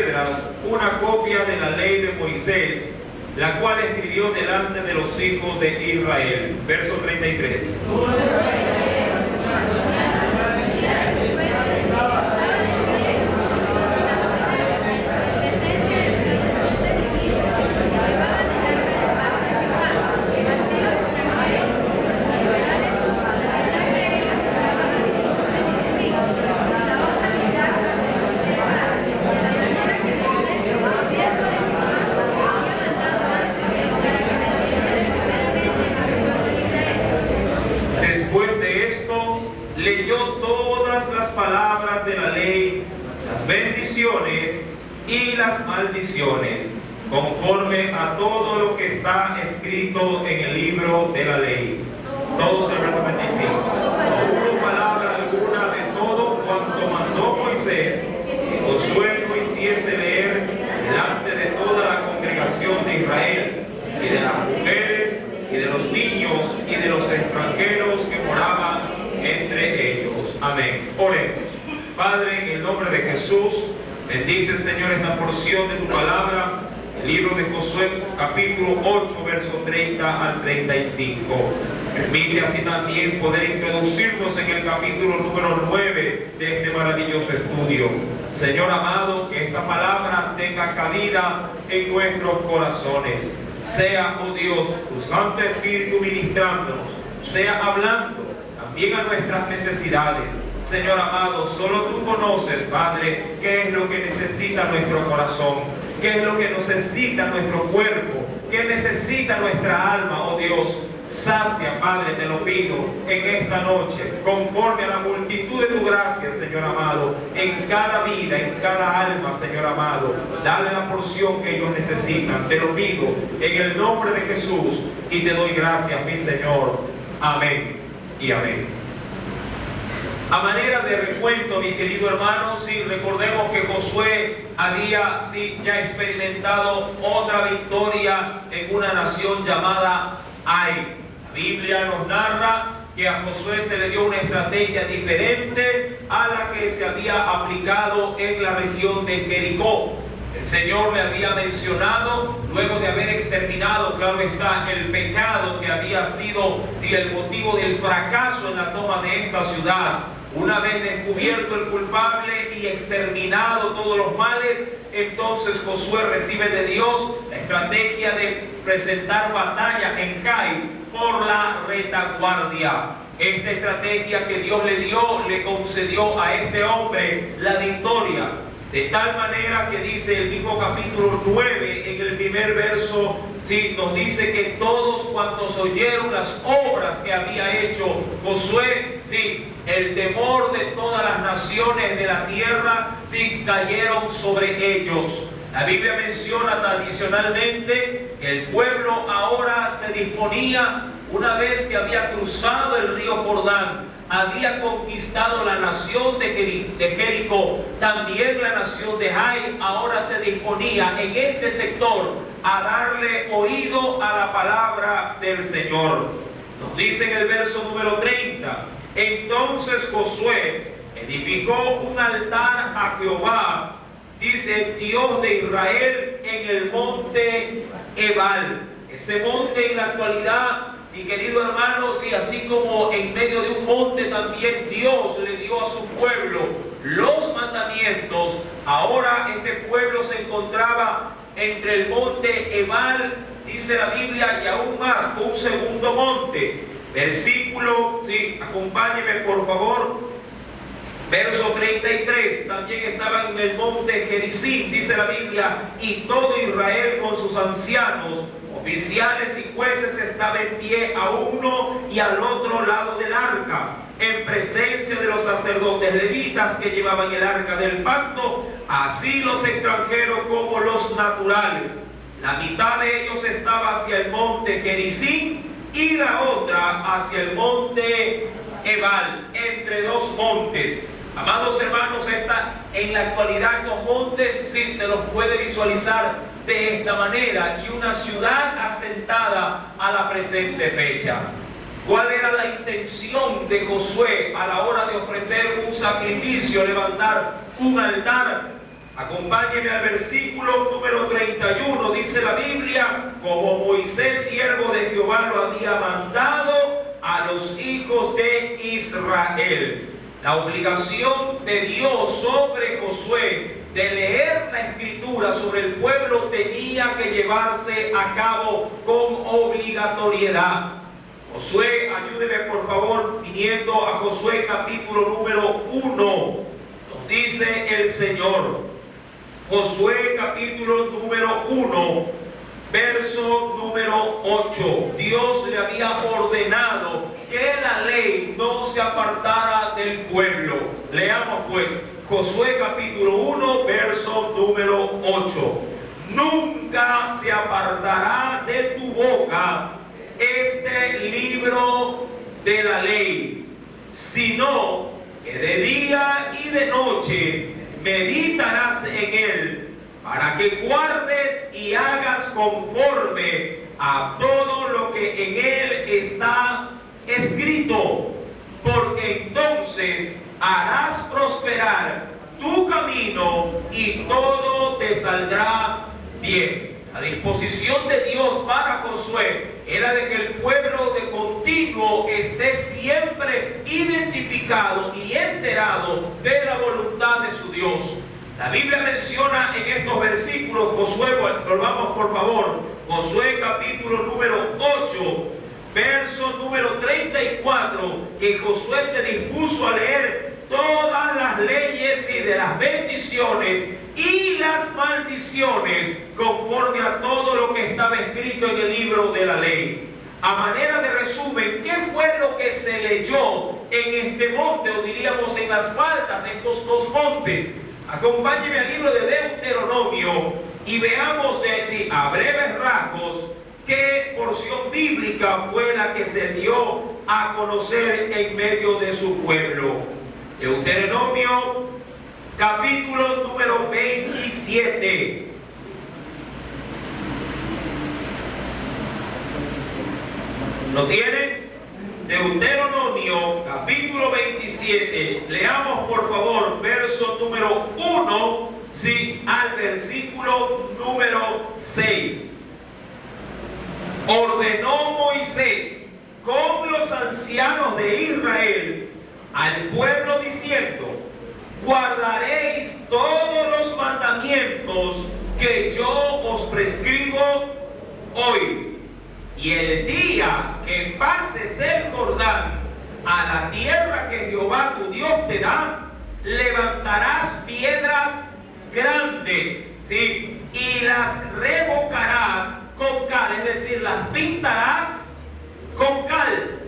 piedras una copia de la ley de Moisés, la cual escribió delante de los hijos de Israel. Verso 33. Leyó todas las palabras de la ley, las bendiciones y las maldiciones, conforme a todo lo que está escrito en el libro de la ley. Todos el verso 25. No hubo palabra alguna de todo cuanto mandó Moisés, que Josué no hiciese leer delante de toda la congregación de Israel, y de las mujeres, y de los niños, y de los extranjeros que moraban entre ellos. Amén. Oremos. Padre, en el nombre de Jesús, bendice, Señor, esta porción de tu palabra, el libro de Josué, capítulo 8, verso 30 al 35. Permite así también poder introducirnos en el capítulo número 9 de este maravilloso estudio. Señor amado, que esta palabra tenga cabida en nuestros corazones. Sea, oh Dios, tu Santo Espíritu ministrándonos, sea hablando también a nuestras necesidades. Señor amado, solo tú conoces, Padre, qué es lo que necesita nuestro corazón, qué es lo que necesita nuestro cuerpo, qué necesita nuestra alma, oh Dios. Sacia, Padre, te lo pido en esta noche, conforme a la multitud de tu gracia, Señor amado, en cada vida, en cada alma, Señor amado. Dale la porción que ellos necesitan. Te lo pido en el nombre de Jesús y te doy gracias, mi Señor. Amén y amén. A manera de recuento, mi querido hermano, sí, recordemos que Josué había ya experimentado otra victoria en una nación llamada Ai. La Biblia nos narra que a Josué se le dio una estrategia diferente a la que se había aplicado en la región de Jericó. El Señor le había mencionado, luego de haber exterminado, claro está, el pecado que había sido el motivo del fracaso en la toma de esta ciudad. Una vez descubierto el culpable y exterminado todos los males, entonces Josué recibe de Dios la estrategia de presentar batalla en Jai por la retaguardia. Esta estrategia que Dios le dio, le concedió a este hombre la victoria. De tal manera que dice el mismo capítulo 9, en el primer verso, sí, nos dice que todos cuantos oyeron las obras que había hecho Josué, sí, el temor de todas las naciones de la tierra, sí, cayeron sobre ellos. La Biblia menciona tradicionalmente que el pueblo ahora se disponía, una vez que había cruzado el río Jordán, había conquistado la nación de Jericó, también la nación de Jai, ahora se disponía en este sector a darle oído a la palabra del Señor. Nos dice en el verso número 30, entonces Josué edificó un altar a Jehová, dice Dios de Israel, en el monte Ebal. Ese monte en la actualidad, mi querido hermano, sí, así como en medio de un monte también Dios le dio a su pueblo los mandamientos, ahora este pueblo se encontraba entre el monte Ebal, dice la Biblia, y aún más un segundo monte. Versículo, sí, acompáñeme por favor. Verso 33, también estaban en el monte Gerizim, dice la Biblia, y todo Israel con sus ancianos, oficiales y jueces estaba en pie a uno y al otro lado del arca, en presencia de los sacerdotes levitas que llevaban el arca del pacto, así los extranjeros como los naturales. La mitad de ellos estaba hacia el monte Gerizim y la otra hacia el monte Ebal, entre dos montes. Amados hermanos, en la actualidad los montes sí se los puede visualizar de esta manera, y una ciudad asentada a la presente fecha. ¿Cuál era la intención de Josué a la hora de ofrecer un sacrificio, levantar un altar? Acompáñenme al versículo número 31. Dice la Biblia: como Moisés, siervo de Jehová, lo había mandado a los hijos de Israel. La obligación de Dios sobre Josué de leer la escritura sobre el pueblo tenía que llevarse a cabo con obligatoriedad. Josué, ayúdeme por favor, viniendo a Josué capítulo número 1. Nos dice el Señor. Josué capítulo número 1, verso número 8. Dios le había ordenado que la ley no se apartara del pueblo. Leamos pues Josué capítulo 1, verso número 8. Nunca se apartará de tu boca este libro de la ley, sino que de día y de noche meditarás en él, para que guardes y hagas conforme a todo lo que en él está escrito, porque entonces harás prosperar tu camino y todo te saldrá bien. La disposición de Dios para Josué era de que el pueblo de continuo esté siempre identificado y enterado de la voluntad de su Dios. La Biblia menciona en estos versículos, Josué, volvamos por favor, Josué capítulo número 8, verso número 34, que Josué se dispuso a leer todas las leyes y de las bendiciones y las maldiciones conforme a todo lo que estaba escrito en el libro de la ley. A manera de resumen, ¿qué fue lo que se leyó en este monte, o diríamos en las faldas de estos dos montes? Acompáñeme al libro de Deuteronomio y veamos a breves rasgos qué porción bíblica fue la que se dio a conocer en medio de su pueblo. Deuteronomio capítulo número 27. ¿Lo tienen? Deuteronomio capítulo 27. Leamos por favor verso número 1 al versículo número 6. Ordenó Moisés con los ancianos de Israel al pueblo diciendo: guardaréis todos los mandamientos que yo os prescribo hoy. Y el día que pases el Jordán a la tierra que Jehová tu Dios te da, levantarás piedras grandes, ¿sí? Y las revocarás con cal, es decir, las pintarás con cal,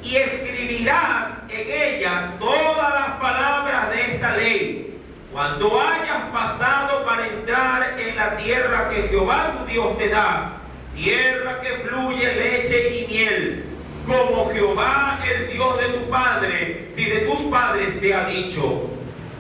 y escribirás en ellas todas las palabras de esta ley. Cuando hayas pasado para entrar en la tierra que Jehová tu Dios te da, tierra que fluye leche y miel, como Jehová el Dios de tu padre, si de tus padres te ha dicho.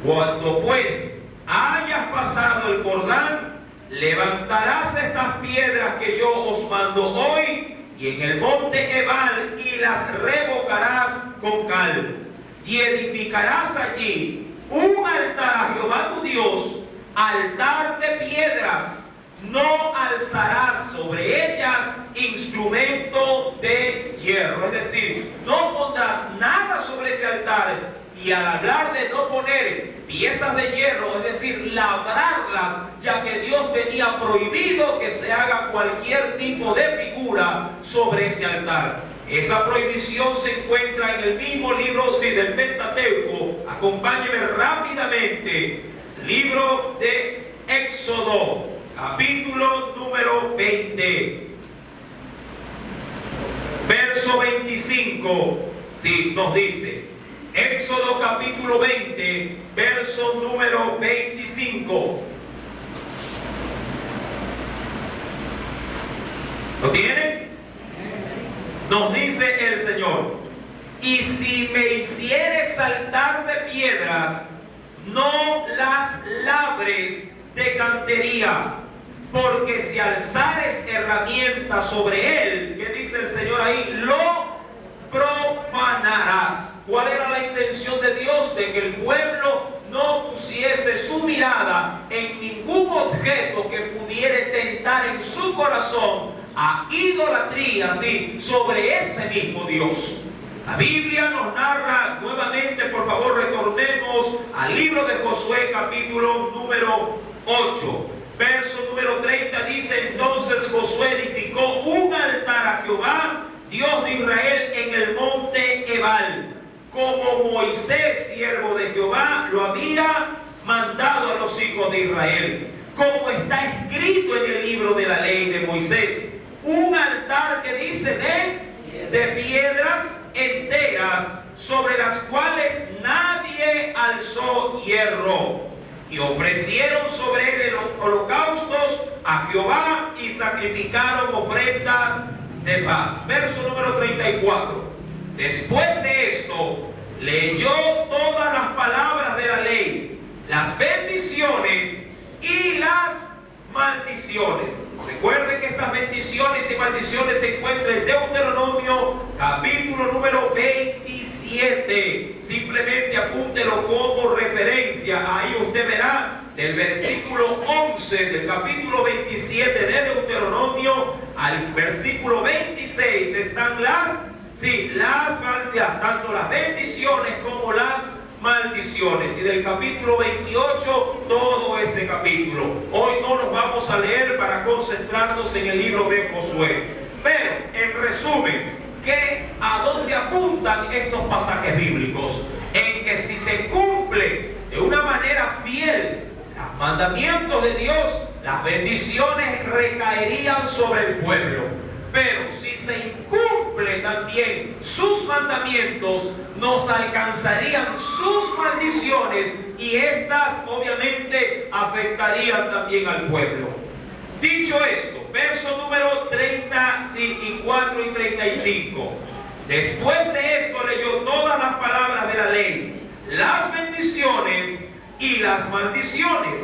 Cuando pues hayas pasado el Jordán, levantarás estas piedras que yo os mando hoy, y en el monte Ebal, y las revocarás con cal, y edificarás allí un altar a Jehová tu Dios, altar de piedras. No alzarás sobre ellas instrumento de hierro, es decir, no pondrás nada sobre ese altar. Y al hablar de no poner piezas de hierro, es decir, labrarlas, ya que Dios tenía prohibido que se haga cualquier tipo de figura sobre ese altar. Esa prohibición se encuentra en el mismo libro del Pentateuco. Acompáñenme rápidamente. Libro de Éxodo, capítulo número 20, verso 25, nos dice, Éxodo capítulo 20, verso número 25. ¿Lo tienen? Nos dice el Señor: y si me hicieres saltar de piedras, no las labres de cantería, porque si alzares herramientas sobre él, ¿qué dice el Señor ahí? Lo profanarás. ¿Cuál era la intención de Dios? De que el pueblo no pusiese su mirada en ningún objeto que pudiera tentar en su corazón a idolatría, sí, sobre ese mismo Dios. La Biblia nos narra nuevamente, por favor retornemos al libro de Josué, capítulo número 8. Verso número 30 dice: entonces Josué edificó un altar a Jehová, Dios de Israel, en el monte Ebal, como Moisés, siervo de Jehová, lo había mandado a los hijos de Israel, como está escrito en el libro de la ley de Moisés. Un altar que dice de piedras enteras, sobre las cuales nadie alzó hierro. Y ofrecieron sobre él holocaustos a Jehová y sacrificaron ofrendas de paz. Verso número 34. Después de esto, leyó todas las palabras de la ley, las bendiciones y las maldiciones. Recuerden que estas bendiciones y maldiciones se encuentran en Deuteronomio capítulo número 27. Simplemente apúntelo como referencia. Ahí usted verá del versículo 11 del capítulo 27 de Deuteronomio al versículo 26 están tanto las bendiciones como las maldiciones, y del capítulo 28 todo ese capítulo. Hoy no nos vamos a leer para concentrarnos en el libro de Josué, pero en resumen, ¿a dónde apuntan estos pasajes bíblicos? En que si se cumple de una manera fiel los mandamientos de Dios, las bendiciones recaerían sobre el pueblo. Pero si se incumple también sus mandamientos, nos alcanzarían sus maldiciones y estas obviamente afectarían también al pueblo. Dicho esto, verso número 34 y 35. Después de esto leyó todas las palabras de la ley, las bendiciones y las maldiciones,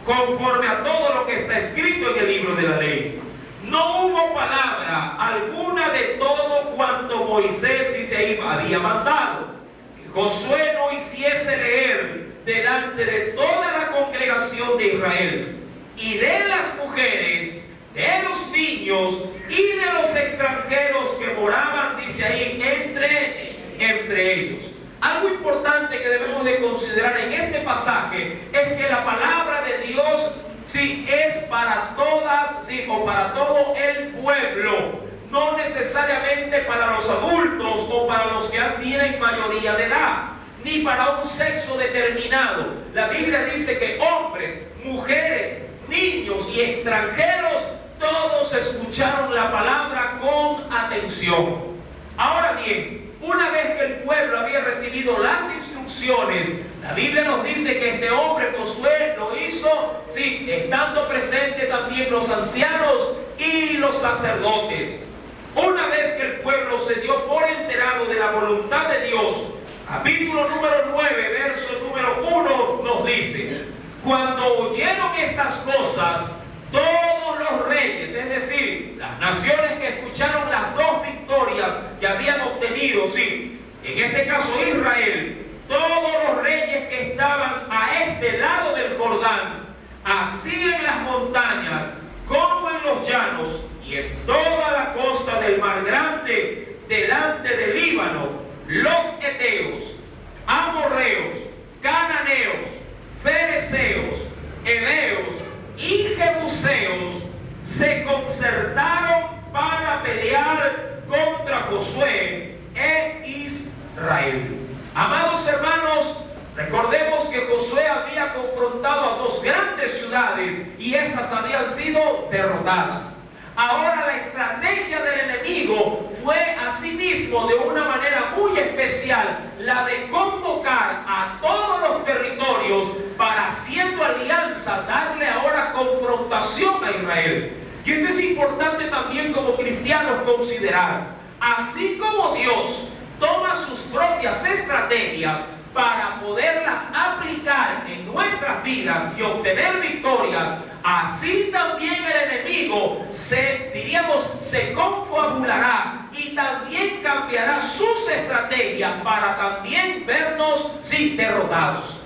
conforme a todo lo que está escrito en el libro de la ley. No hubo palabra alguna de todo cuanto Moisés, dice ahí, había mandado. Josué no hiciese leer delante de toda la congregación de Israel, y de las mujeres, de los niños y de los extranjeros que moraban, dice ahí, entre ellos. Algo importante que debemos de considerar en este pasaje es que la palabra de Dios sí es para todas, sí, o para todo el pueblo, no necesariamente para los adultos o para los que tienen mayoría de edad, ni para un sexo determinado. La Biblia dice que hombres, mujeres, niños y extranjeros, todos escucharon la palabra con atención. Ahora bien, una vez que el pueblo había recibido las instrucciones, la Biblia nos dice que este hombre, Josué, lo hizo, sí, estando presente también los ancianos y los sacerdotes. Una vez que el pueblo se dio por enterado de la voluntad de Dios, capítulo número 9, verso número 1 nos dice: cuando oyeron estas cosas, todos los reyes, es decir, las naciones que escucharon las dos victorias que habían obtenido, sí, en este caso Israel, todos los reyes que estaban a este lado del Jordán, así en las montañas como en los llanos y en toda la costa del Mar Grande, delante del Líbano, los heteos, amorreos, cananeos, fereceos, heveos y jebuseos se concertaron para pelear contra Josué e Israel. Amados hermanos, recordemos que Josué había confrontado a dos grandes ciudades y estas habían sido derrotadas. Ahora la estrategia del enemigo fue asimismo de una manera muy especial la de convocar a todos los territorios para, haciendo alianza, darle ahora confrontación a Israel. Y esto es importante también como cristianos considerar. Así como Dios toma sus propias estrategias para poderlas aplicar en nuestras vidas y obtener victorias, así también el enemigo se confabulará y también cambiará sus estrategias para también vernos derrotados.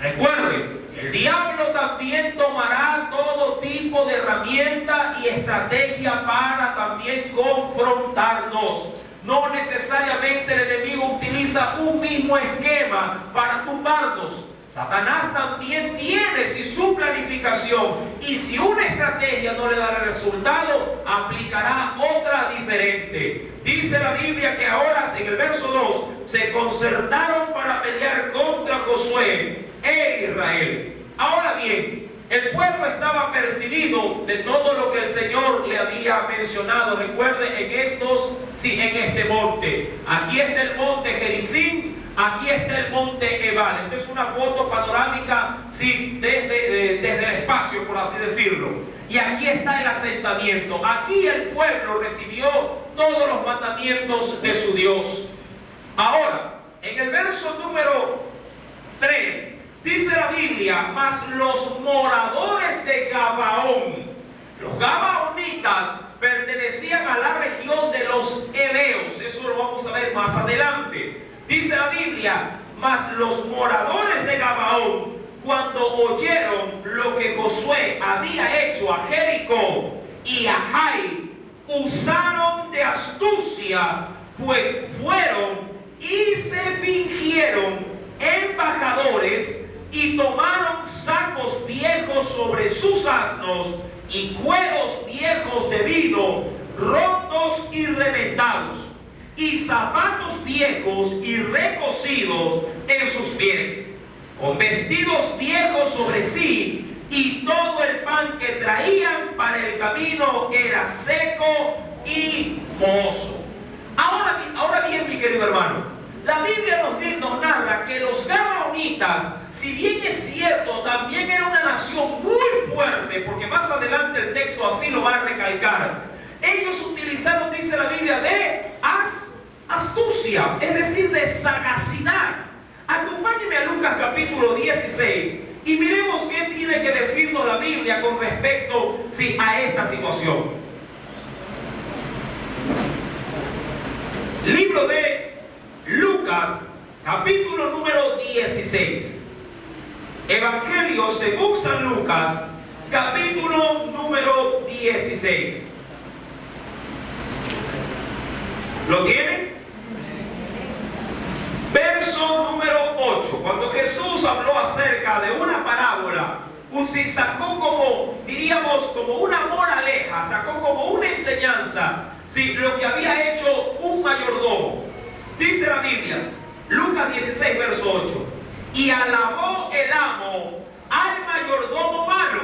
Recuerden, el diablo también tomará todo tipo de herramienta y estrategia para también confrontarnos. No necesariamente el enemigo utiliza un mismo esquema para tumbarnos. Satanás también tiene su planificación, y si una estrategia no le da el resultado, aplicará otra diferente. Dice la Biblia que ahora, en el verso 2, se concertaron para pelear contra Josué e Israel. Ahora bien, el pueblo estaba percibido de todo lo que el Señor le había mencionado. Recuerden, en este monte. Aquí está el monte Gerizim. Aquí está el monte Ebal. Esta es una foto panorámica, sí, desde el espacio, por así decirlo. Y aquí está el asentamiento. Aquí el pueblo recibió todos los mandamientos de su Dios. Ahora, en el verso número 3, dice la Biblia: mas los moradores de Gabaón, los gabaonitas, pertenecían a la región de los heveos. Eso lo vamos a ver más adelante. Dice la Biblia: mas los moradores de Gabaón, cuando oyeron lo que Josué había hecho a Jericó y a Jai, usaron de astucia, pues fueron y se fingieron embajadores y tomaron sacos viejos sobre sus asnos y cueros viejos de vino, rotos y reventados, y zapatos viejos y recocidos en sus pies, con vestidos viejos sobre sí, y todo el pan que traían para el camino era seco y mohoso. Ahora bien, mi querido hermano, la Biblia nos narra que los gabaonitas, si bien es cierto, también era una nación muy fuerte, porque más adelante el texto así lo va a recalcar. Ellos utilizaron, dice la Biblia, de astucia, es decir, de sagacidad. Acompáñenme a Lucas capítulo 16 y miremos qué tiene que decirnos la Biblia con respecto, sí, a esta situación. Libro de Lucas, capítulo número 16. Evangelio según San Lucas, capítulo número 16. ¿Lo tienen? Verso número 8. Cuando Jesús habló acerca de una parábola, sacó como, diríamos, como una moraleja, sacó como una enseñanza, sí, lo que había hecho un mayordomo. Dice la Biblia, Lucas 16, verso 8: y alabó el amo al mayordomo malo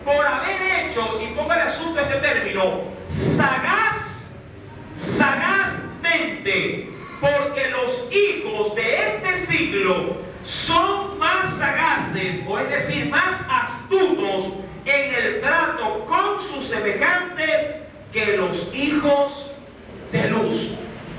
por haber hecho, y póngale asunto a este término, sagazmente, porque los hijos de este siglo son más sagaces, o es decir, más astutos en el trato con sus semejantes que los hijos de luz.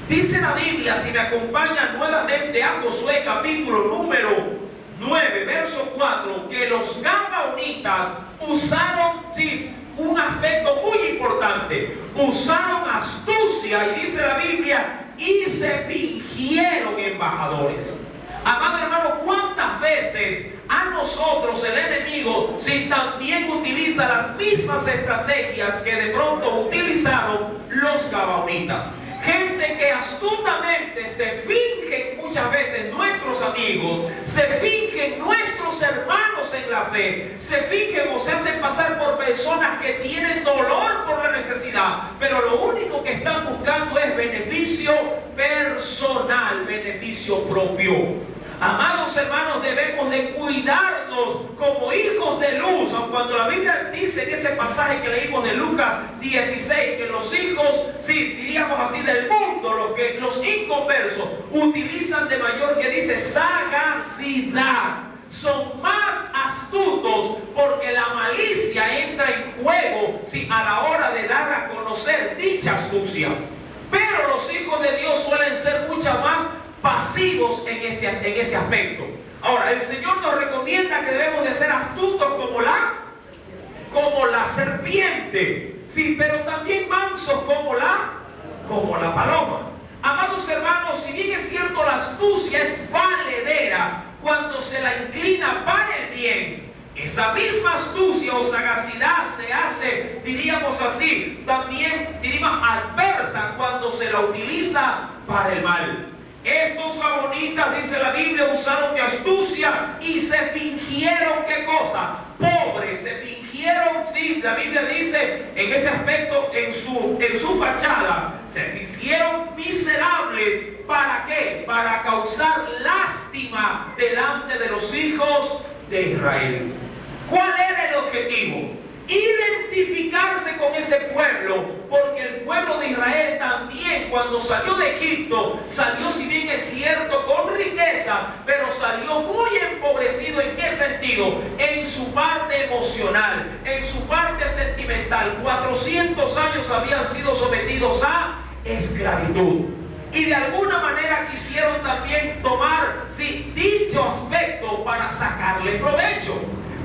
Dice la Biblia, si me acompañan nuevamente a Josué capítulo número 9, verso 4, que los gabaonitas usaron, sí, un aspecto muy importante, usaron astucia, y dice la Biblia, y se fingieron embajadores. Amado hermano, ¿cuántas veces a nosotros el enemigo, si también utiliza las mismas estrategias que de pronto utilizaron los gabaonitas? Gente que astutamente se fingen muchas veces nuestros amigos, se fingen nuestros hermanos en la fe, se fingen o se hacen pasar por personas que tienen dolor por la necesidad, pero lo único que están buscando es beneficio personal, beneficio propio. Amados hermanos, debemos de cuidarnos como hijos de luz, aun cuando la Biblia dice en ese pasaje que leímos de Lucas 16, que los hijos, sí, diríamos así, del mundo, los inconversos, utilizan de mayor, que dice, sagacidad. Son más astutos porque la malicia entra en juego, sí, a la hora de dar a conocer dicha astucia. Pero los hijos de Dios suelen ser mucho más pasivos en ese aspecto. Ahora, el Señor nos recomienda que debemos de ser astutos como la serpiente, sí, pero también mansos como la paloma. Amados hermanos, si bien es cierto la astucia es valedera, cuando se la inclina para el bien, esa misma astucia o sagacidad se hace, diríamos así, también diríamos adversa cuando se la utiliza para el mal. Estos favonitas, dice la Biblia, usaron de astucia y se fingieron, ¿qué cosa? Pobres, se fingieron, sí, la Biblia dice en ese aspecto, en su fachada, se fingieron miserables. ¿Para qué? Para causar lástima delante de los hijos de Israel. ¿Cuál era el objetivo? Identificarse con ese pueblo, porque el pueblo de Israel también, cuando salió de Egipto, salió, si bien es cierto, con riqueza, pero salió muy empobrecido. ¿En qué sentido? En su parte emocional, en su parte sentimental. 400 años habían sido sometidos a esclavitud. Y de alguna manera quisieron también tomar, sí, dicho aspecto para sacarle provecho.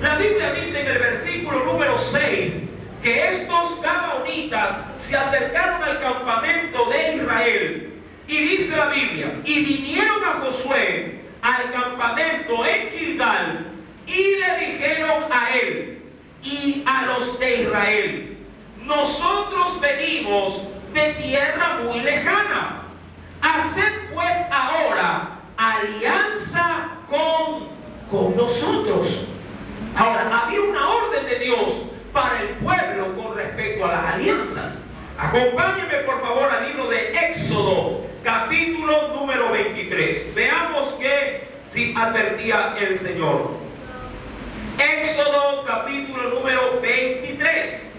La Biblia dice en el versículo número 6 que estos gabaonitas se acercaron al campamento de Israel. Y dice la Biblia, y vinieron a Josué al campamento en Gilgal y le dijeron a él y a los de Israel: nosotros venimos de tierra muy lejana. Haced pues ahora alianza con nosotros. Ahora, había una orden de Dios para el pueblo con respecto a las alianzas. Acompáñenme por favor al libro de Éxodo, capítulo número 23. Veamos qué sí advertía el Señor. Éxodo, capítulo número 23.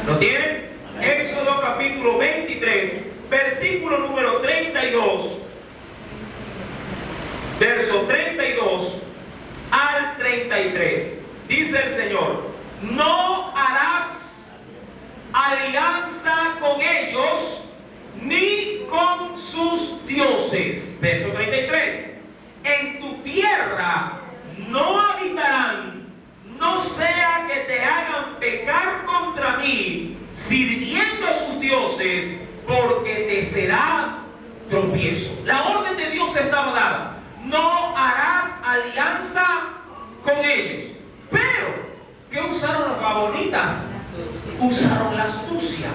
¿Lo tienen? Éxodo capítulo 23, versículo número 32, verso 32 al 33. Dice el Señor: no harás alianza con ellos ni con sus dioses. Verso 33. En tu tierra no habitarán, no sea que te hagan pecar contra mí, sirviendo a sus dioses, porque te será tropiezo. La orden de Dios estaba dada: no harás alianza con ellos. Pero, ¿qué usaron los gabonitas? Usaron la astucia.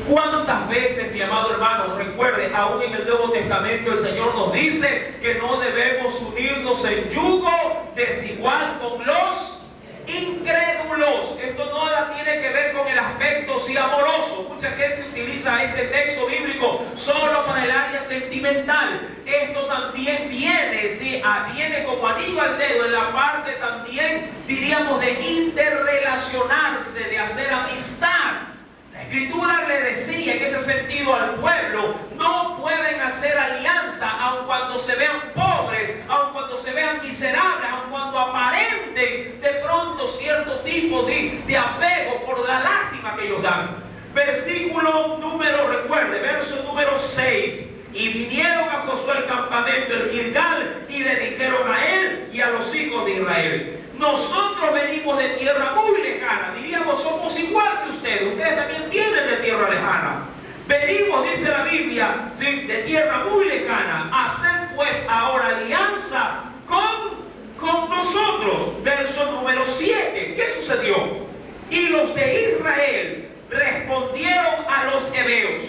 ¿Cuántas veces, mi amado hermano, recuerde, aún en el Nuevo Testamento el Señor nos dice que no debemos unirnos en yugo desigual con los incrédulos? Esto nada tiene que ver con el aspecto sí amoroso. Mucha gente utiliza este texto bíblico solo para el área sentimental. Esto también viene, sí, viene como anillo al dedo en la parte también, diríamos, de interrelacionarse, de hacer amistad. La Escritura le decía en ese sentido al pueblo: no pueden hacer alianza aun cuando se vean pobres, aun cuando se vean miserables, aun cuando aparenten de pronto cierto tipo de apego por la lástima que ellos dan. Versículo número, recuerde, verso número 6. Y vinieron a Josué al campamento en Gilgal y le dijeron a él y a los hijos de Israel: nosotros venimos de tierra muy lejana. Diríamos, somos igual que ustedes. Ustedes también vienen de tierra lejana. Venimos, dice la Biblia, ¿sí?, de tierra muy lejana. Haced pues ahora alianza con nosotros. Verso número 7. ¿Qué sucedió? Y los de Israel respondieron a los heveos: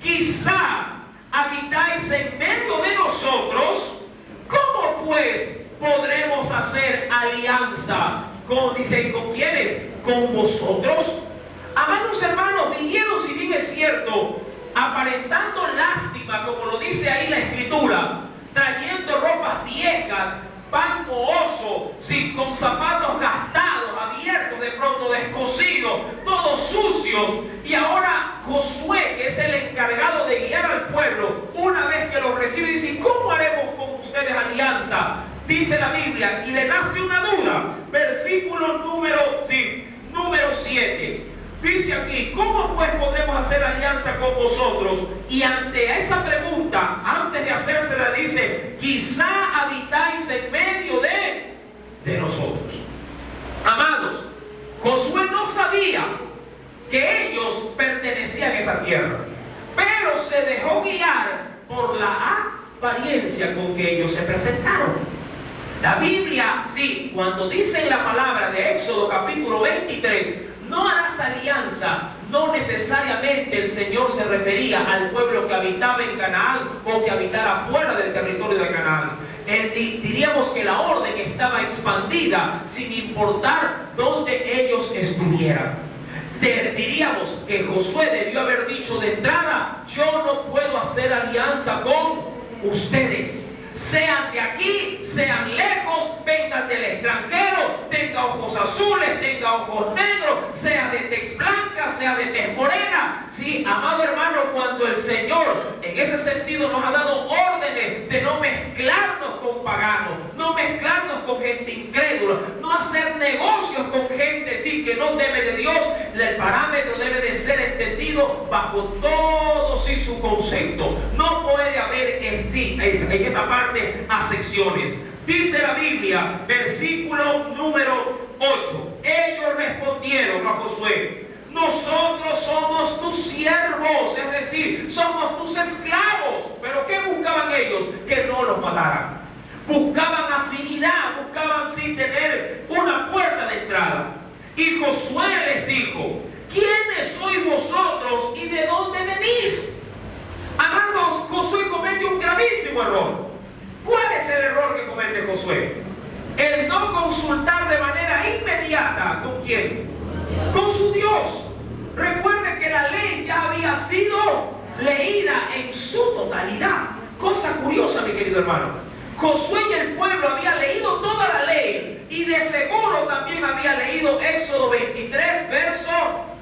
quizá habitáis en medio de nosotros. ¿Cómo pues podremos hacer alianza con quiénes? ¿Con vosotros? Amados hermanos, vinieron, si bien es cierto, aparentando lástima, como lo dice ahí la Escritura, trayendo ropas viejas, pan mohoso, sí, con zapatos gastados, abiertos, de pronto descosidos, todos sucios. Y ahora Josué, que es el encargado de guiar al pueblo, una vez que los recibe, dice: ¿cómo haremos con ustedes alianza? Dice la Biblia, y le nace una duda. Versículo número 7. Dice aquí: ¿cómo pues podemos hacer alianza con vosotros? Y ante esa pregunta, antes de hacérsela, dice: quizá habitáis en medio de de nosotros. Amados, Josué no sabía que ellos pertenecían a esa tierra, pero se dejó guiar por la apariencia con que ellos se presentaron. La Biblia, sí, cuando dice en la palabra de Éxodo capítulo 23, no harás alianza, no necesariamente el Señor se refería al pueblo que habitaba en Canaán o que habitara fuera del territorio de Canaán. Diríamos que la orden estaba expandida sin importar dónde ellos estuvieran. Diríamos que Josué debió haber dicho de entrada: yo no puedo hacer alianza con ustedes. Sean de aquí, sean lejos, vengan del extranjero, tenga ojos azules, tenga ojos negros, sea de tez blanca, sea de tez morena. Sí, amado hermano, cuando el Señor en ese sentido nos ha dado órdenes de no mezclarnos con paganos, no mezclarnos con gente incrédula, no hacer negocios con gente sí, que no teme de Dios, el parámetro debe de ser entendido bajo todo sí, su concepto. No puede haber en esta parte acepciones. Dice la Biblia, versículo número 8: ellos respondieron a Josué: nosotros somos tus siervos, es decir, somos tus esclavos. ¿Pero qué buscaban ellos? Que no los mataran. Buscaban afinidad, buscaban sin tener una puerta de entrada. Y Josué les dijo: ¿quiénes sois vosotros y de dónde venís? Amados, Josué comete un gravísimo error. ¿Cuál es el error que comete Josué? El no consultar de manera inmediata. ¿Con quién? Con su Dios. Recuerde que la ley ya había sido leída en su totalidad. Cosa curiosa, mi querido hermano. Josué y el pueblo había leído toda la ley y de seguro también había leído Éxodo 23, versos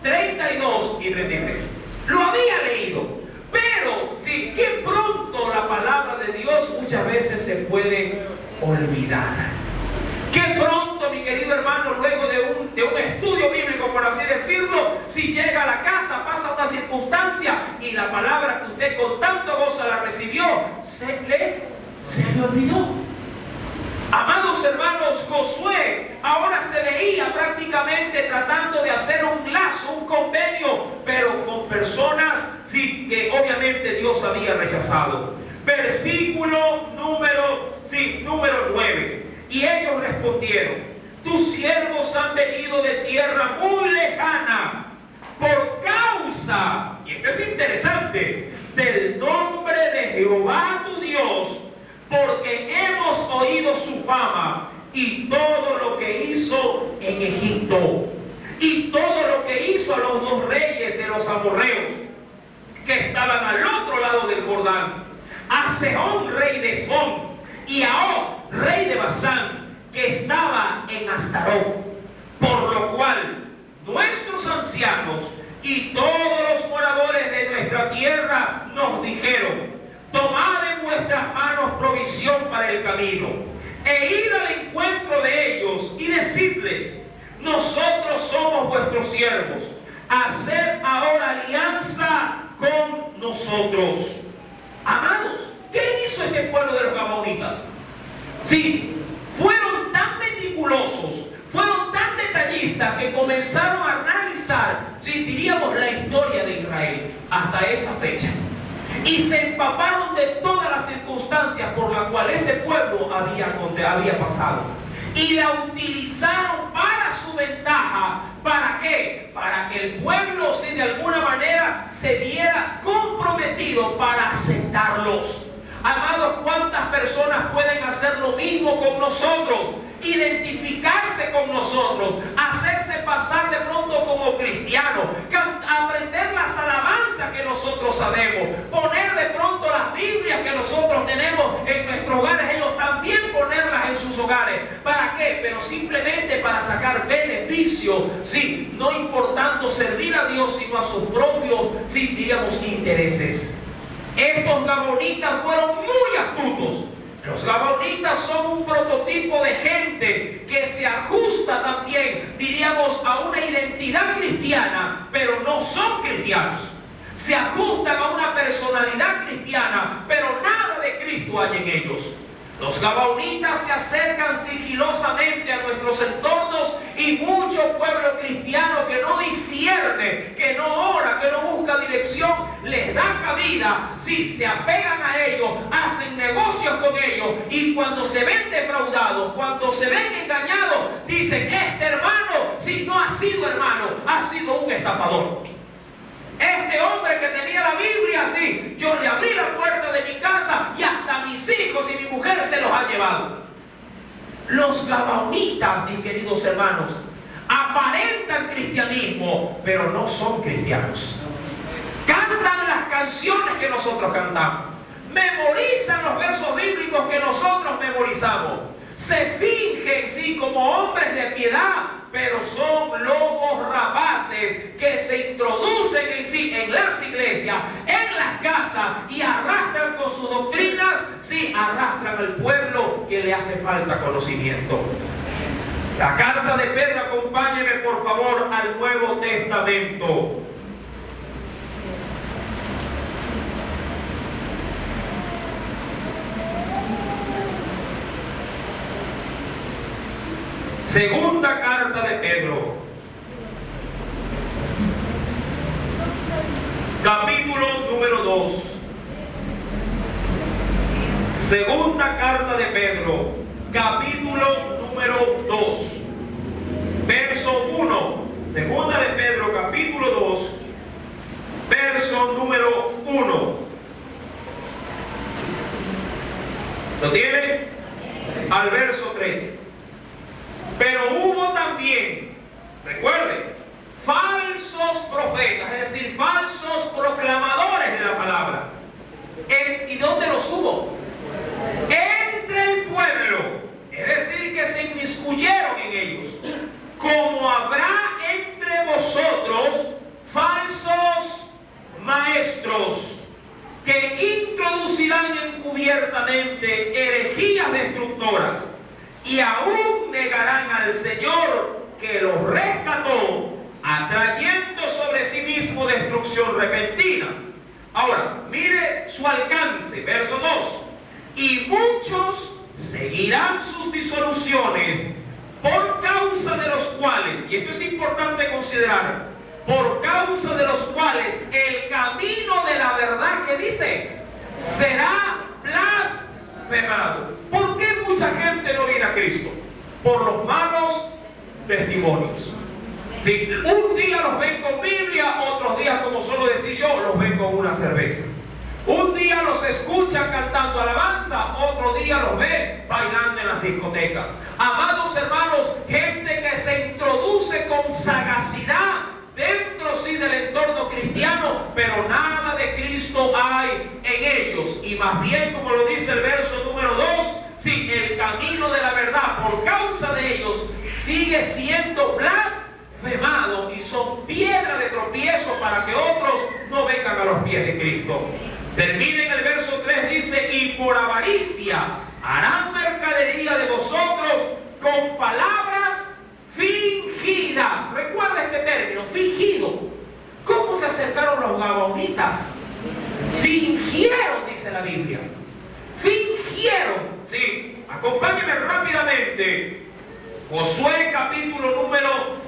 32 y 33. Lo había leído. Pero, sí, que pronto la palabra de Dios muchas veces se puede olvidar. Que pronto, mi querido hermano, luego de un estudio bíblico, por así decirlo, si llega a la casa, pasa una circunstancia y la palabra que usted con tanto gozo la recibió, se le olvidó. Amados hermanos, Josué ahora se veía prácticamente tratando de hacer un lazo, un convenio, pero con personas sí, que obviamente Dios había rechazado. Versículo número 9. Y ellos respondieron: tus siervos han venido de tierra muy lejana por causa, y esto es interesante, del nombre de Jehová tu Dios, porque hemos oído su fama y todo lo que hizo en Egipto y todo lo que hizo a los dos reyes de los amorreos que estaban al otro lado del Jordán, a Sehón rey de Esbón y a Og rey de Basán, que estaba en Astarot. Por lo cual nuestros ancianos y todos los moradores de nuestra tierra nos dijeron: tomad en vuestras manos provisión para el camino, e id al encuentro de ellos y decidles: nosotros somos vuestros siervos, haced ahora alianza con nosotros. Amados, ¿qué hizo este pueblo de los Gabaonitas? Sí, fueron tan meticulosos, fueron tan detallistas que comenzaron a analizar, sí, diríamos, la historia de Israel hasta esa fecha. Y se empaparon de todas las circunstancias por las cuales ese pueblo había pasado. Y la utilizaron para su ventaja. ¿Para qué? Para que el pueblo, si de alguna manera se viera comprometido para aceptarlos. Amados, ¿cuántas personas pueden hacer lo mismo con nosotros? Identificarse con nosotros, hacerse pasar de pronto como cristianos, aprender las alabanzas que nosotros sabemos, poner de pronto las Biblias que nosotros tenemos en nuestros hogares, ellos también ponerlas en sus hogares. ¿Para qué? Pero simplemente para sacar beneficio, sí, no importando servir a Dios, sino a sus propios, sí, diríamos, intereses. Estos Gabaonitas fueron muy astutos. Los Gabaonitas son un prototipo de gente que se ajusta también, diríamos, a una identidad cristiana, pero no son cristianos. Se ajustan a una personalidad cristiana, pero nada de Cristo hay en ellos. Los gabaonitas se acercan sigilosamente a nuestros entornos y mucho pueblo cristiano que no discierne, que no ora, que no busca dirección, les da cabida. Sí, se apegan a ellos, hacen negocios con ellos y cuando se ven defraudados, cuando se ven engañados, dicen, este hermano, sí, no ha sido hermano, ha sido un estafador. Este hombre que tenía la Biblia, sí, yo le abrí la puerta de mi casa y hasta mis hijos y mi mujer se los ha llevado. Los gabaonitas, mis queridos hermanos, aparentan cristianismo, pero no son cristianos. Cantan las canciones que nosotros cantamos, memorizan los versos bíblicos que nosotros memorizamos, se fingen, sí, como hombres de piedad, pero son lobos rapaces que se introducen en sí, en las iglesias, en las casas y arrastran con sus doctrinas, sí, arrastran al pueblo que le hace falta conocimiento. La carta de Pedro, acompáñeme por favor al Nuevo Testamento. Segunda carta de Pedro, capítulo número 2. Segunda carta de Pedro, capítulo número 2, verso 1. Segunda de Pedro, capítulo 2, verso número 1. ¿Lo tiene? Al verso 3. Pero hubo también, recuerden, falsos profetas, es decir, falsos proclamadores de la palabra. ¿Y dónde los hubo? Entre el pueblo, es decir, que se inmiscuyeron en ellos. Como habrá entre vosotros falsos maestros que introducirán encubiertamente herejías destructoras y aún negarán al Señor que los rescató, atrayendo sobre sí mismo destrucción repentina. Ahora, mire su alcance, verso 2. Y muchos seguirán sus disoluciones, por causa de los cuales, y esto es importante considerar, por causa de los cuales el camino de la verdad, que dice, será blasfemado. ¿Por qué mucha gente no viene a Cristo? Por los malos testimonios. Sí, un día los ven con Biblia, otros días, como suelo decir yo, los ven con una cerveza. Un día los escuchan cantando alabanza, otro día los ven bailando en las discotecas. Amados hermanos, gente que se introduce con sagacidad dentro sí del entorno cristiano, pero nada de Cristo hay en ellos. Y más bien, como lo dice el verso número 2, sí, el camino de la verdad por causa de ellos sigue siendo blasfemado y son piedra de tropiezo para que otros no vengan a los pies de Cristo. Termina en el verso 3, dice, y por avaricia harán mercadería de vosotros con palabras fingidas. Recuerda este término, fingido. ¿Cómo se acercaron los gabaonitas? Fingieron, dice la Biblia. Fingieron. Sí, acompáñenme rápidamente. Josué capítulo número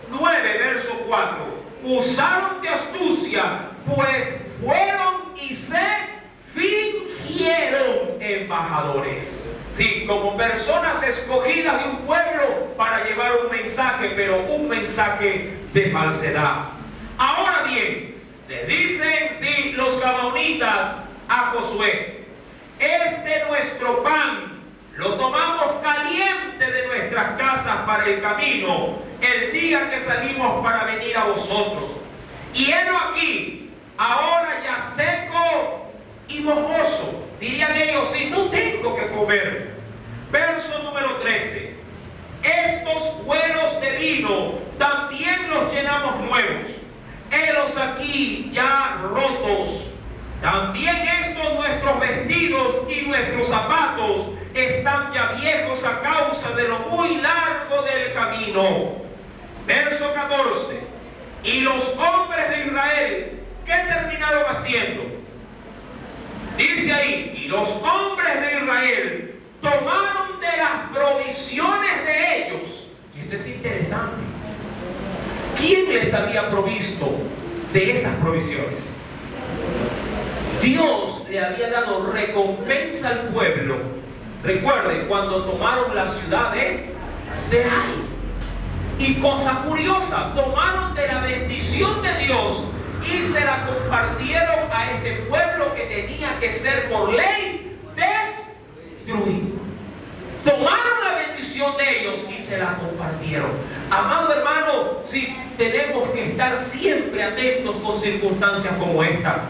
9, verso 4. Usaron de astucia, pues fueron y se fingieron embajadores. Sí, como personas escogidas de un pueblo para llevar un mensaje, pero un mensaje de falsedad. Ahora bien, le dicen, sí, los gabaonitas a Josué, este nuestro pan lo tomamos caliente de nuestras casas para el camino, el día que salimos para venir a vosotros. Y helo aquí, ahora ya seco y mojoso. Dirían ellos, si no tengo que comer. Verso número 13. Estos cueros de vino también los llenamos nuevos. Helos aquí ya rotos. También estos nuestros vestidos y nuestros zapatos están ya viejos a causa de lo muy largo del camino. Verso 14. Y los hombres de Israel, ¿qué terminaron haciendo? Dice ahí, y los hombres de Israel tomaron de las provisiones de ellos. Y esto es interesante. ¿Quién les había provisto de esas provisiones? Dios le había dado recompensa al pueblo. Recuerden, cuando tomaron la ciudad de Ai. Y cosa curiosa, tomaron de la bendición de Dios y se la compartieron a este pueblo que tenía que ser por ley destruido. Tomaron la bendición de ellos y se la compartieron. Amado hermano, sí, tenemos que estar siempre atentos con circunstancias como esta.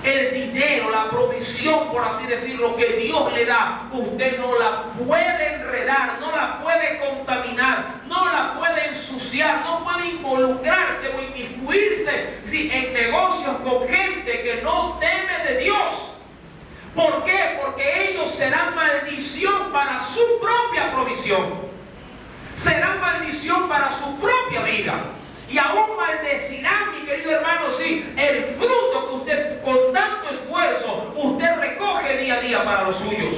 El dinero, la provisión, por así decirlo, que Dios le da, usted no la puede enredar, no la puede contaminar, no la puede ensuciar, no puede involucrarse o inmiscuirse en negocios con gente que no teme de Dios. ¿Por qué? Porque ellos serán maldición para su propia provisión. Serán maldición para su propia vida. Y aún maldecirán, mi querido hermano, sí, el fruto que usted con tanto esfuerzo usted recoge día a día para los suyos.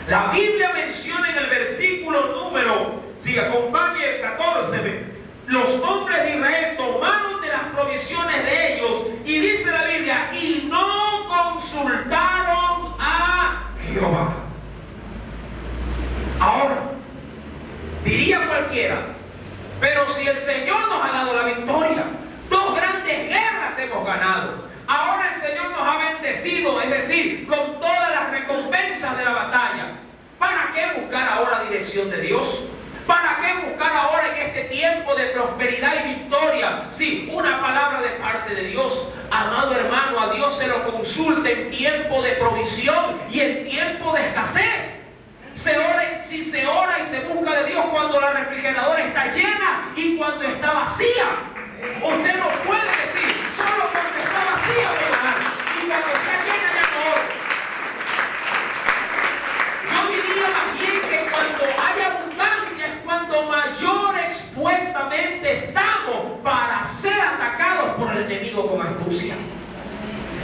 La Biblia menciona en el versículo número, si acompañe el 14, los hombres de Israel tomaron de las provisiones de ellos, y dice la Biblia, y no consultaron a Jehová. Ahora, diría cualquiera, pero si el Señor nos ha dado la victoria, 2 grandes guerras hemos ganado. Ahora el Señor nos ha bendecido, es decir, con todas las recompensas de la batalla. ¿Para qué buscar ahora dirección de Dios? ¿Para qué buscar ahora en este tiempo de prosperidad y victoria? Sí, una palabra de parte de Dios. Amado hermano, a Dios se lo consulta en tiempo de provisión y en tiempo de escasez. Si se ora y se busca de Dios cuando la refrigeradora está llena y cuando está vacía. Usted no puede decir, solo cuando está vacía voy a orar, y cuando está llena ya no oro. Yo diría más bien que cuando hay abundancia es cuando mayor expuestamente estamos para ser atacados por el enemigo con astucia.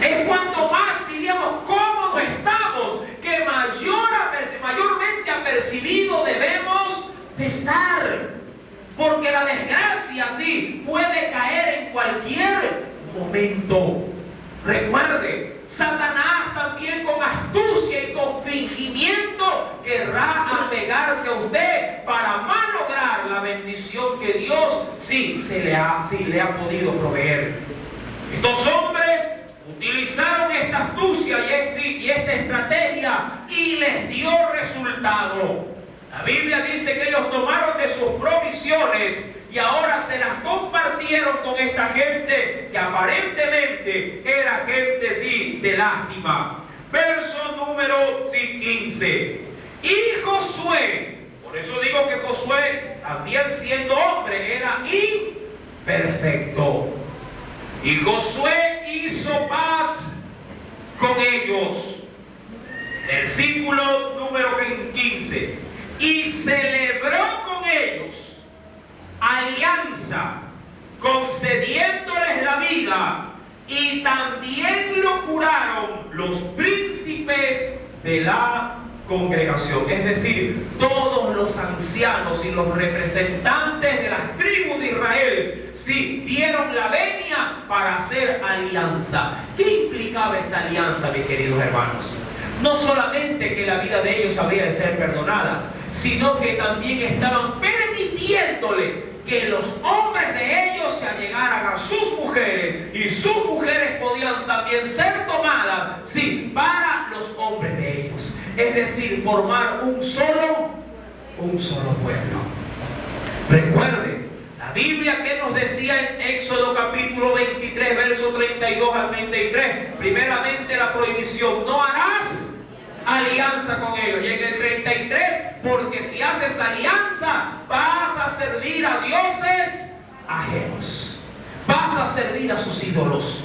Es cuanto más, diríamos, cómodos estamos, que mayormente apercibido debemos de estar. Porque la desgracia, sí, puede caer en cualquier momento. Recuerde, Satanás también con astucia y con fingimiento querrá apegarse a usted para malograr la bendición que Dios sí le ha podido proveer. Estos hombres utilizaron esta astucia y esta estrategia y les dio resultado. La Biblia dice que ellos tomaron de sus provisiones y ahora se las compartieron con esta gente que aparentemente era gente, sí, de lástima. Verso número 15. Y Josué, por eso digo que Josué, también siendo hombre, era imperfecto. Y Josué hizo paz con ellos. Versículo número 15. Y celebró con ellos alianza, concediéndoles la vida, y también lo juraron los príncipes de la congregación. Es decir, todos los ancianos y los representantes de las tribus de Israel sí dieron la venia para hacer alianza. ¿Qué implicaba esta alianza, mis queridos hermanos? No solamente que la vida de ellos habría de ser perdonada, sino que también estaban permitiéndole que los hombres de ellos se allegaran a sus mujeres, y sus mujeres podían también ser tomadas, sí, para los hombres de ellos. Es decir, formar un solo pueblo. Recuerden, la Biblia que nos decía en Éxodo capítulo 23, verso 32 al 33, primeramente la prohibición, no harás alianza con ellos. Y en el 33, porque si haces alianza, vas a servir a dioses ajenos. Vas a servir a sus ídolos.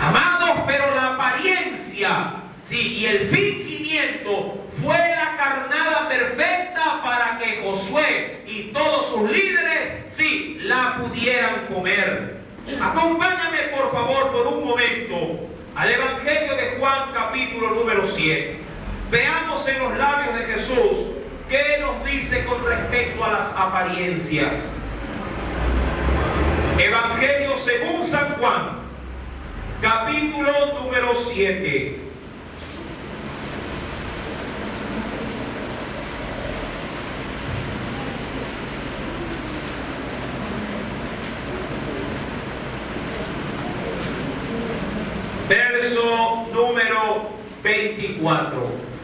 Amados, pero la apariencia, sí, y el fingimiento fue la carnada perfecta para que Josué y todos sus líderes, sí, la pudieran comer. Acompáñame, por favor, por un momento al Evangelio de Juan, capítulo número 7. Veamos en los labios de Jesús qué nos dice con respecto a las apariencias. Evangelio según San Juan, capítulo número 7. Verso número 24.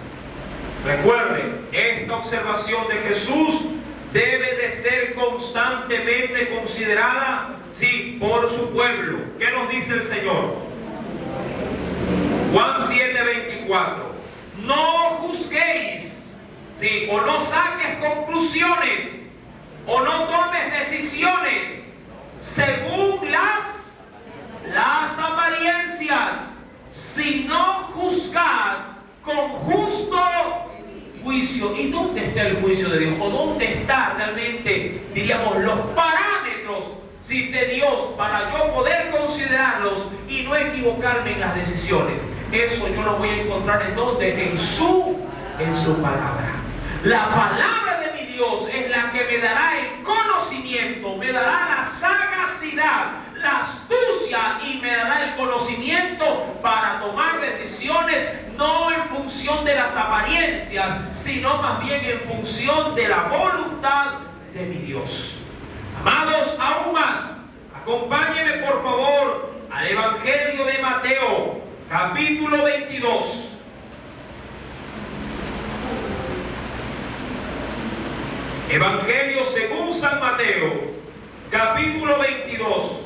Recuerden, esta observación de Jesús debe de ser constantemente considerada, sí, por su pueblo. ¿Qué nos dice el Señor? Juan 7:24. No juzguéis, sí, o no saques conclusiones, o no tomes decisiones según las apariencias, sino juzgad con justo juicio. ¿Y dónde está el juicio de Dios? ¿O dónde está realmente, diríamos, los parámetros, sí, de Dios para yo poder considerarlos y no equivocarme en las decisiones? Eso yo lo voy a encontrar en donde, en su palabra. La palabra de mi Dios es la que me dará el conocimiento, me dará la sagacidad, la astucia y me dará el conocimiento para tomar decisiones no en función de las apariencias, sino más bien en función de la voluntad de mi Dios. Amados, aún más, acompáñenme por favor al Evangelio de Mateo, capítulo 22. Evangelio según San Mateo, capítulo 22.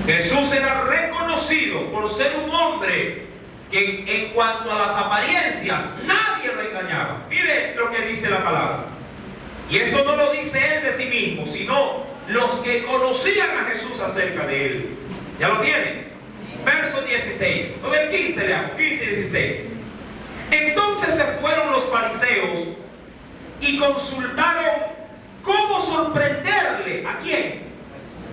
Jesús era reconocido por ser un hombre que en cuanto a las apariencias nadie lo engañaba. Mire lo que dice la palabra. Y esto no lo dice él de sí mismo, sino los que conocían a Jesús acerca de él. ¿Ya lo tienen? Verso 16. O del 15 leamos, 15 y 16. Entonces se fueron los fariseos y consultaron cómo sorprenderle. ¿A quién?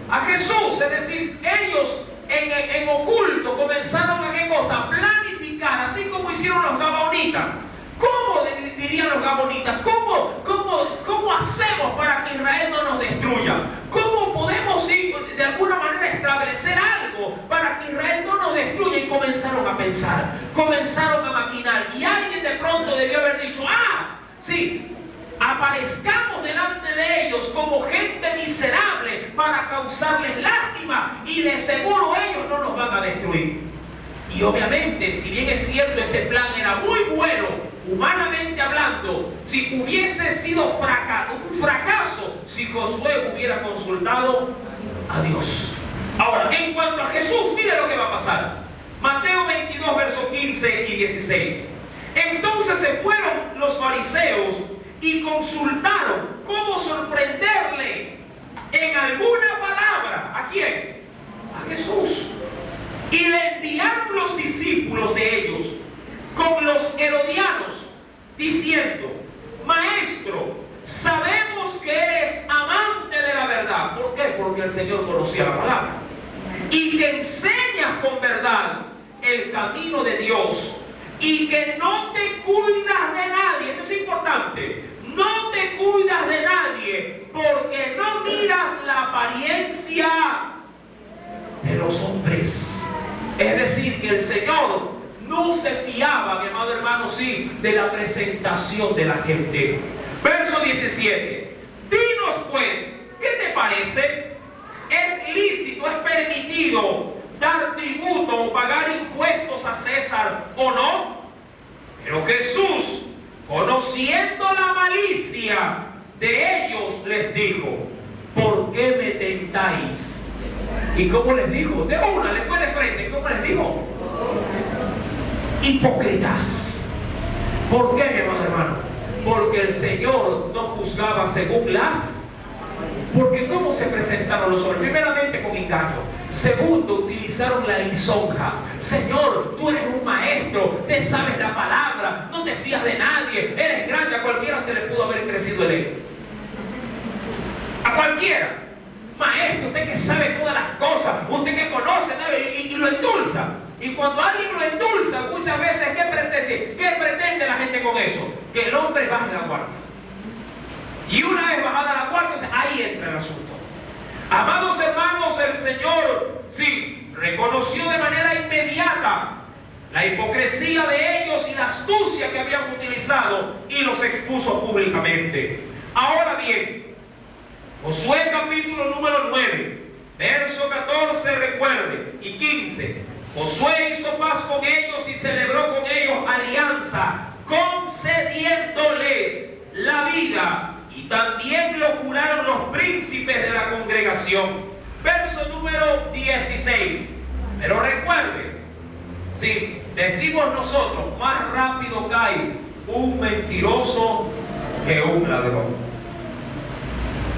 A Jesús. Es decir, ellos en oculto comenzaron a ¿qué cosa? Planificar, así como hicieron los gabaonitas. ¿Cómo dirían los gabonitas? ¿Cómo hacemos para que Israel no nos destruya? ¿Cómo podemos de alguna manera establecer algo para que Israel no nos destruya? Y comenzaron a pensar, comenzaron a maquinar. Y alguien de pronto debió haber dicho, sí, aparezcamos delante de ellos como gente miserable para causarles lástima y de seguro ellos no nos van a destruir. Y obviamente, si bien es cierto, ese plan era muy bueno, humanamente hablando, si hubiese sido un fracaso, si Josué hubiera consultado a Dios. Ahora, en cuanto a Jesús, mire lo que va a pasar. Mateo 22, versos 15 y 16. Entonces se fueron los fariseos y consultaron cómo sorprenderle en alguna palabra. ¿A quién? A Jesús. Y le enviaron los discípulos de ellos con los herodianos, diciendo, Maestro, sabemos que eres amante de la verdad. ¿Por qué? Porque el Señor conocía la palabra. Y que enseñas con verdad el camino de Dios. Y que no te cuidas de nadie. Esto es importante. No te cuidas de nadie porque no miras la apariencia de los hombres. Es decir, que el Señor no se fiaba, mi amado hermano, sí, de la presentación de la gente. Verso 17. Dinos pues, ¿qué te parece? ¿Es lícito, es permitido dar tributo o pagar impuestos a César o no? Pero Jesús, conociendo la malicia de ellos, les dijo, ¿por qué me tentáis? ¿Y cómo les dijo? De una, le fue de frente. ¿Cómo les dijo? Hipócritas. ¿Por qué, mi amado hermano? Porque el Señor no juzgaba según las... Porque ¿cómo se presentaron los hombres? Primeramente con engaño. Segundo, utilizaron la lisonja. Señor, tú eres un maestro, te sabes la palabra, no te fías de nadie, eres grande, a cualquiera se le pudo haber crecido el ego. A cualquiera. Maestro, usted que sabe todas las cosas, usted que conoce, y lo endulza. Y cuando alguien lo endulza, muchas veces, ¿qué pretende la gente con eso? Que el hombre baje la guardia. Y una vez bajada la guardia, ahí entra el asunto. Amados hermanos, el Señor, sí, reconoció de manera inmediata la hipocresía de ellos y la astucia que habían utilizado y los expuso públicamente. Ahora bien, Josué capítulo número 9, verso 14, recuerde, y 15. Josué hizo paz con ellos y celebró con ellos alianza, concediéndoles la vida, y también lo juraron los príncipes de la congregación. Verso número 16. Pero recuerde, si decimos nosotros, más rápido cae un mentiroso que un ladrón.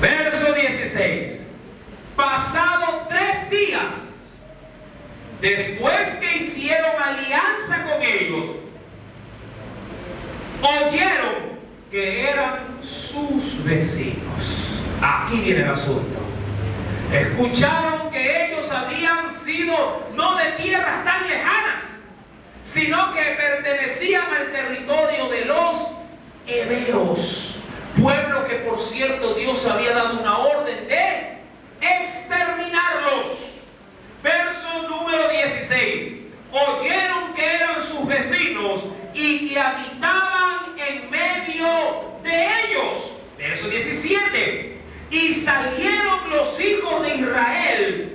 Verso 16. Pasado 3 días, después que hicieron alianza con ellos, oyeron que eran sus vecinos. Aquí viene el asunto. Escucharon que ellos habían sido no de tierras tan lejanas, sino que pertenecían al territorio de los heveos, pueblo que por cierto Dios había dado una orden de exterminarlos. Verso número 16. Oyeron que eran sus vecinos y que habitaban en medio de ellos. Verso 17. Y salieron los hijos de Israel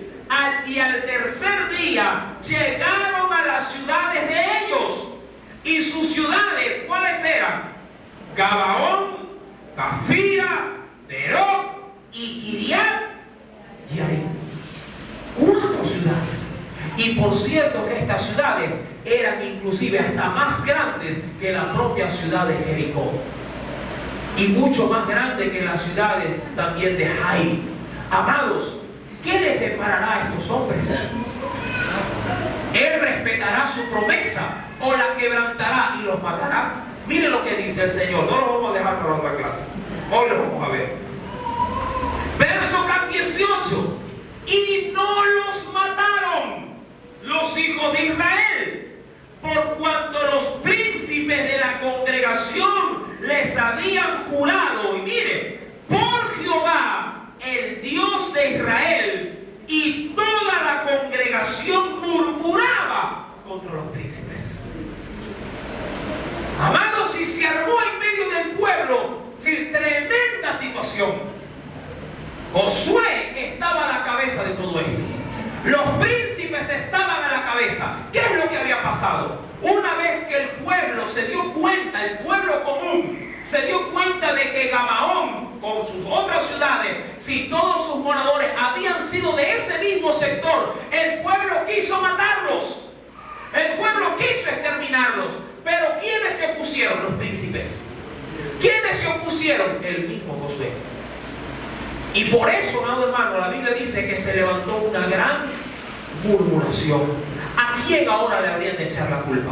y al tercer día llegaron a las ciudades de ellos. Y sus ciudades, ¿cuáles eran? Gabaón, Cafira, Beroc y Kiriat Jearim. 4 ciudades. Y por cierto que estas ciudades eran inclusive hasta más grandes que la propia ciudad de Jericó. Y mucho más grande que las ciudades también de Jai. Amados, ¿qué les deparará a estos hombres? ¿Él respetará su promesa o la quebrantará y los matará? Miren lo que dice el Señor. No lo vamos a dejar para otra clase. Hoy lo vamos a ver. Verso 18. Y no los mataron los hijos de Israel, por cuanto los príncipes de la congregación les habían jurado, y mire, por Jehová, el Dios de Israel, y toda la congregación murmuraba contra los príncipes. Amados, y se armó en medio del pueblo, sí, tremenda situación. Josué estaba a la cabeza de todo esto. Los príncipes estaban a la cabeza. ¿Qué es lo que había pasado? Una vez que el pueblo se dio cuenta, el pueblo común, se dio cuenta de que Gabaón, con sus otras ciudades, si todos sus moradores habían sido de ese mismo sector, el pueblo quiso matarlos. El pueblo quiso exterminarlos. Pero ¿quiénes se opusieron? Los príncipes. ¿Quiénes se opusieron? El mismo Josué. Y por eso, amado hermano, la Biblia dice que se levantó una gran murmuración. ¿A quién ahora le habrían de echar la culpa?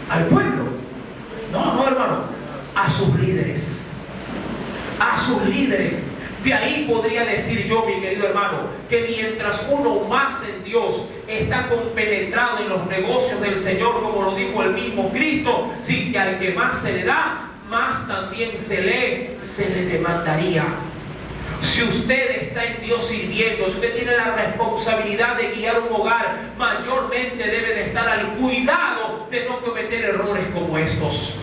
¿Al pueblo? No, hermano, a sus líderes. A sus líderes. De ahí podría decir yo, mi querido hermano, que mientras uno más en Dios está compenetrado en los negocios del Señor, como lo dijo el mismo Cristo, sí, que al que más se le da, más también se le demandaría. Si usted está en Dios sirviendo, si usted tiene la responsabilidad de guiar un hogar, mayormente debe de estar al cuidado de no cometer errores como estos.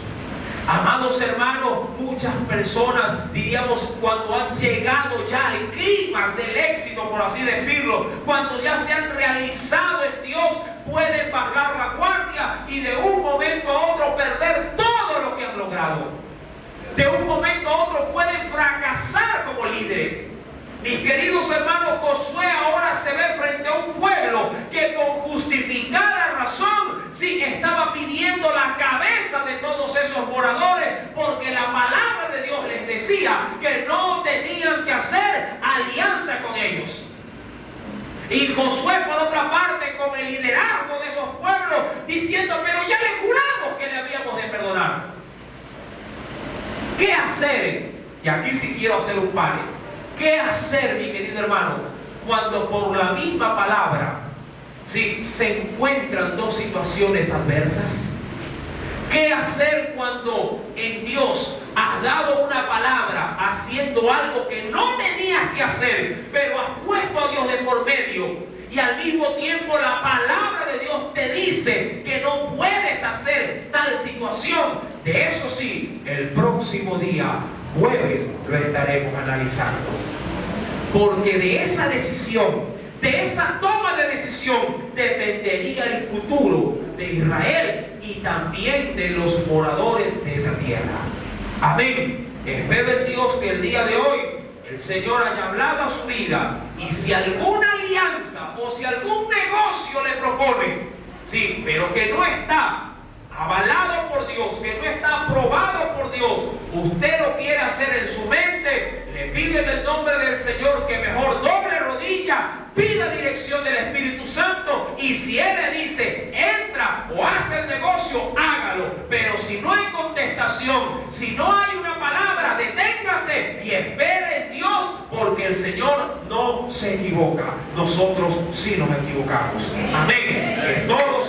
Amados hermanos, muchas personas, diríamos, cuando han llegado ya al clímax del éxito, por así decirlo, cuando ya se han realizado en Dios, pueden bajar la guardia y de un momento a otro perder todo lo que han logrado. De un momento a otro pueden fracasar como líderes. Mis queridos hermanos, Josué ahora se ve frente a un pueblo que con justificada razón sí estaba pidiendo la cabeza de todos esos moradores, porque la palabra de Dios les decía que no tenían que hacer alianza con ellos. Y Josué, por otra parte, con el liderazgo de esos pueblos, diciendo, pero ya le juramos que le habíamos de perdonar. ¿Qué hacer? Y aquí sí quiero hacer un pare. ¿Qué hacer, mi querido hermano, cuando por la misma palabra si se encuentran dos situaciones adversas? ¿Qué hacer cuando en Dios has dado una palabra haciendo algo que no tenías que hacer, pero has puesto a Dios de por medio, y al mismo tiempo la palabra de Dios te dice que no puedes hacer tal situación? De eso sí, el próximo día, jueves, lo estaremos analizando. Porque de esa decisión, de esa toma de decisión, dependería el futuro de Israel y también de los moradores de esa tierra. Amén. Espero en Dios que el día de hoy el Señor haya hablado a su vida, y si alguna alianza o si algún negocio le propone, sí, pero que no está avalado por Dios, que no está aprobado por Dios, usted lo quiere hacer en su mente, le pide en el nombre del Señor que mejor doble rodilla, pida dirección del Espíritu Santo, y si Él le dice entra o hace el negocio, hágalo. Pero si no hay contestación, si no hay una palabra, deténgase y espere en Dios, porque el Señor no se equivoca. Nosotros sí nos equivocamos. Amén. Es todo.